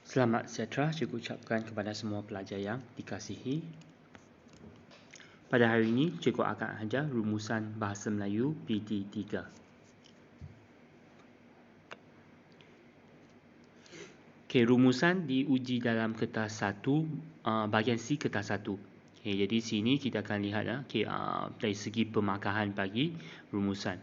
Selamat sejahtera cikgu ucapkan kepada semua pelajar yang dikasihi. Pada hari ini, cikgu akan ajar rumusan Bahasa Melayu PT3. Okay, rumusan diuji dalam kertas 1, bahagian C kertas 1. Okay, jadi sini kita akan lihat dari segi pemakahan bagi rumusan.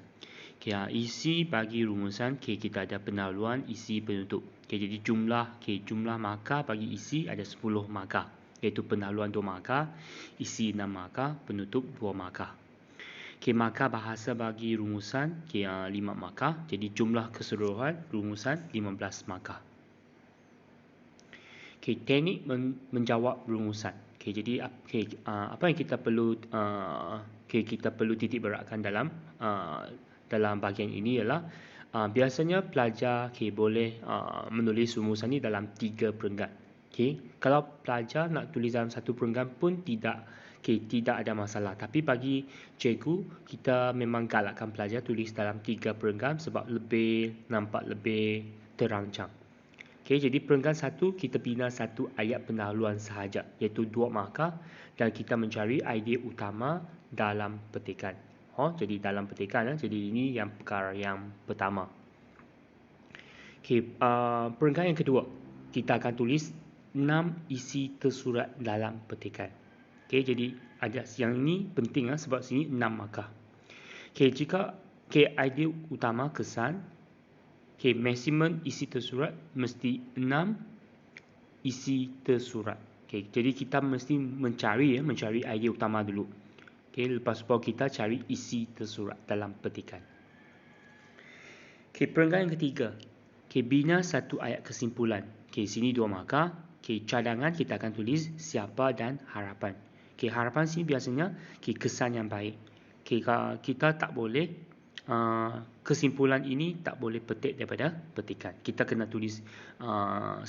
Okay, isi bagi rumusan, kita ada pendahuluan, isi, penutup. Okay, jadi jumlah markah bagi isi ada 10 markah, iaitu pendahuluan 2 markah, isi 6 markah, penutup 2 markah. Okay, markah bahasa bagi rumusan 5 markah, jadi jumlah keseluruhan rumusan 15 markah. Okay, teknik menjawab rumusan. Okay, jadi apa yang kita perlu kita perlu titik beratkan dalam bahagian ini ialah biasanya pelajar boleh menulis rumusan ini dalam 3 perenggan. Kalau pelajar nak tulis dalam 1 perenggan pun tidak ada masalah. Tapi bagi cikgu, kita memang galakkan pelajar tulis dalam 3 perenggan sebab nampak lebih terancang. Jadi perenggan 1 kita bina 1 ayat pendahuluan sahaja, iaitu 2 markah, dan kita mencari idea utama dalam petikan. Jadi dalam petikan, jadi ini yang perkara yang pertama. Perenggan yang kedua, kita akan tulis 6 isi tersurat dalam petikan. Jadi ada yang ini penting sebab sini 6 markah. Jika idea utama kesan, maksimum isi tersurat mesti 6 isi tersurat. Jadi kita mesti mencari idea utama dulu. Lepas tu kita cari isi tersurat dalam petikan. Perenggan yang ketiga, bina 1 ayat kesimpulan. Sini 2 markah. Cadangan kita akan tulis siapa dan harapan. Harapan sini biasanya kesan yang baik. Kita tak boleh kesimpulan ini tak boleh petik daripada petikan. Kita kena tulis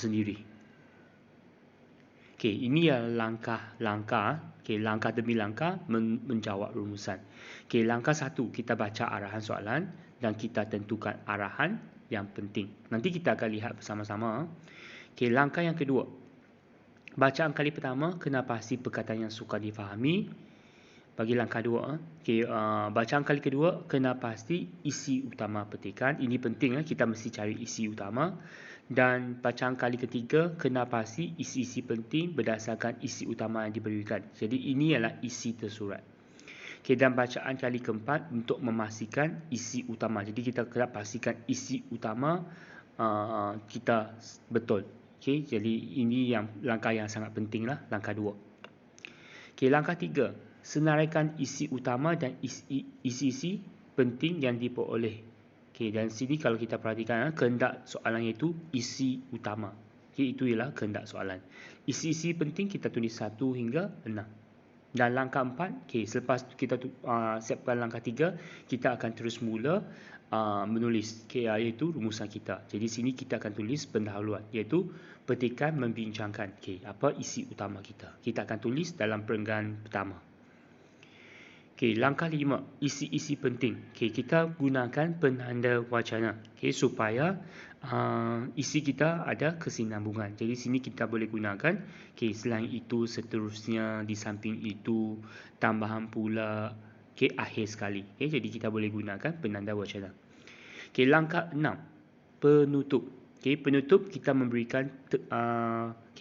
sendiri. Ini adalah langkah demi langkah menjawab rumusan. Langkah 1, kita baca arahan soalan dan kita tentukan arahan yang penting. Nanti kita akan lihat bersama-sama. Langkah yang kedua, bacaan kali pertama kena pasti perkataan yang sukar difahami. Bagi langkah 2, bacaan kali kedua kena pasti isi utama petikan. Ini penting, kita mesti cari isi utama. Dan bacaan kali ketiga kena pasti isi-isi penting berdasarkan isi utama yang diberikan. Jadi ini adalah isi tersurat. Dan bacaan kali keempat untuk memastikan isi utama. Jadi kita kena pastikan isi utama kita betul. Jadi ini langkah yang sangat penting lah, langkah 2. Langkah 3, senaraikan isi utama dan isi-isi penting yang diperoleh. Dan sini kalau kita perhatikan, kehendak soalan iaitu isi utama. Itu ialah kehendak soalan. Isi-isi penting kita tulis 1 hingga 6. Dan langkah 4, selepas kita siapkan langkah 3, kita akan terus mula menulis, iaitu rumusan kita. Jadi sini kita akan tulis pendahuluan, iaitu petikan membincangkan apa isi utama kita. Kita akan tulis dalam perenggan pertama. Langkah 5, isi-isi penting. Kita gunakan penanda wacana supaya isi kita ada kesinambungan. Jadi sini kita boleh gunakan selain itu, seterusnya, di samping itu, tambahan pula, akhir sekali. Jadi kita boleh gunakan penanda wacana. Langkah 6, penutup. Penutup kita memberikan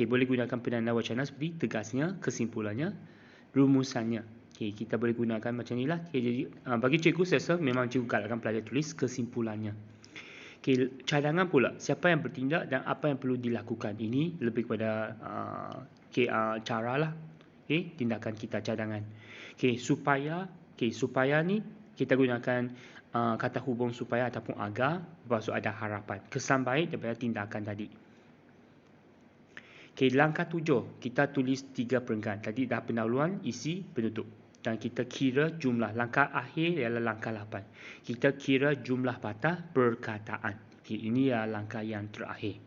boleh gunakan penanda wacana seperti tegasnya, kesimpulannya, rumusannya. Kita boleh gunakan macam inilah. Jadi bagi cikgu, saya rasa memang cikgu galakkan pelajar tulis kesimpulannya. Cadangan pula, siapa yang bertindak dan apa yang perlu dilakukan. Ini lebih kepada cara lah. Tindakan kita, cadangan. Supaya ni kita gunakan kata hubung supaya ataupun agar, lepas tu ada harapan. Kesan baik daripada tindakan tadi. Langkah 7, kita tulis 3 perenggan. Tadi dah pendahuluan, isi, penutup. Dan kita kira jumlah. Langkah akhir ialah langkah 8. Kita kira jumlah patah perkataan. Ini adalah langkah yang terakhir.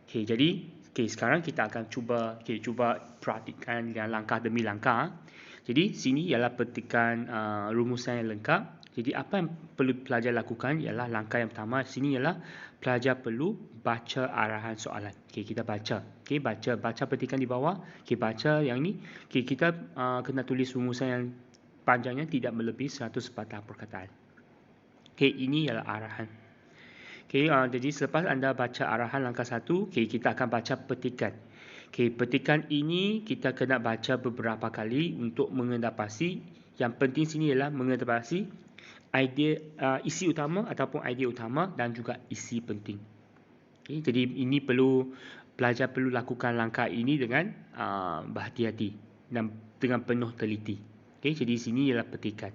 Jadi sekarang kita akan cuba perhatikan langkah demi langkah. Jadi sini ialah petikan rumusan yang lengkap. Jadi apa yang perlu pelajar lakukan ialah langkah yang pertama di sini ialah pelajar perlu baca arahan soalan. Okey, kita baca. Okey, baca petikan di bawah. Okey, baca yang ni. Okey, kita kena tulis rumusan yang panjangnya tidak melebihi 100 patah perkataan. Okey, ini ialah arahan. Okey, jadi selepas anda baca arahan langkah 1, okey, kita akan baca petikan. Okey, petikan ini kita kena baca beberapa kali untuk mengendapasi. Yang penting sini ialah mengendapasi idea, isi utama ataupun idea utama dan juga isi penting. Okay, jadi ini pelajar perlu lakukan langkah ini dengan berhati-hati dan dengan penuh teliti. Okay, jadi sini ialah petikan.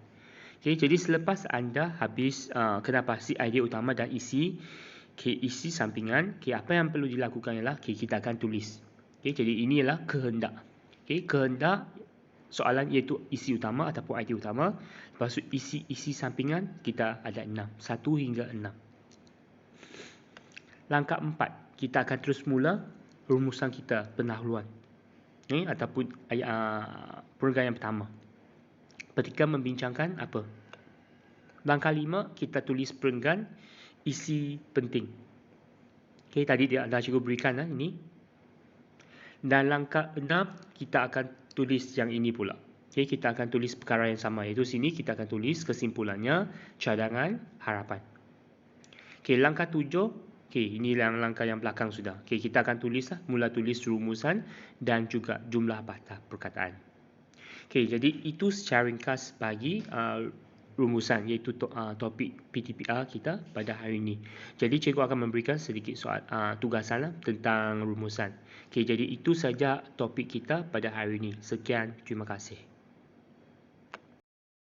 Okay, jadi selepas anda habis kena pasti idea utama dan isi, isi sampingan, apa yang perlu dilakukan ialah kita akan tulis. Okay, jadi ini ialah kehendak. Okay, kehendak soalan iaitu isi utama ataupun idea utama. Lepas tu isi sampingan kita ada 6. 1 hingga 6. Langkah 4. Kita akan terus mula rumusan kita pendahuluan. Ataupun perenggan yang pertama. Petikan membincangkan apa? Langkah 5. Kita tulis perenggan isi penting. Okay, tadi dia dah cikgu berikan ini. Dan langkah 6. Kita akan tulis yang ini pula. Okay, kita akan tulis perkara yang sama, iaitu sini kita akan tulis kesimpulannya, cadangan, harapan. Okay, langkah 7, ini langkah yang belakang sudah. Okay, kita akan mula tulis rumusan dan juga jumlah patah perkataan. Okay, jadi itu secara ringkas bagi rumusan, iaitu topik PTPR kita pada hari ini. Jadi cikgu akan memberikan sedikit soal tugasan tentang rumusan. Okay, jadi itu saja topik kita pada hari ini. Sekian, terima kasih.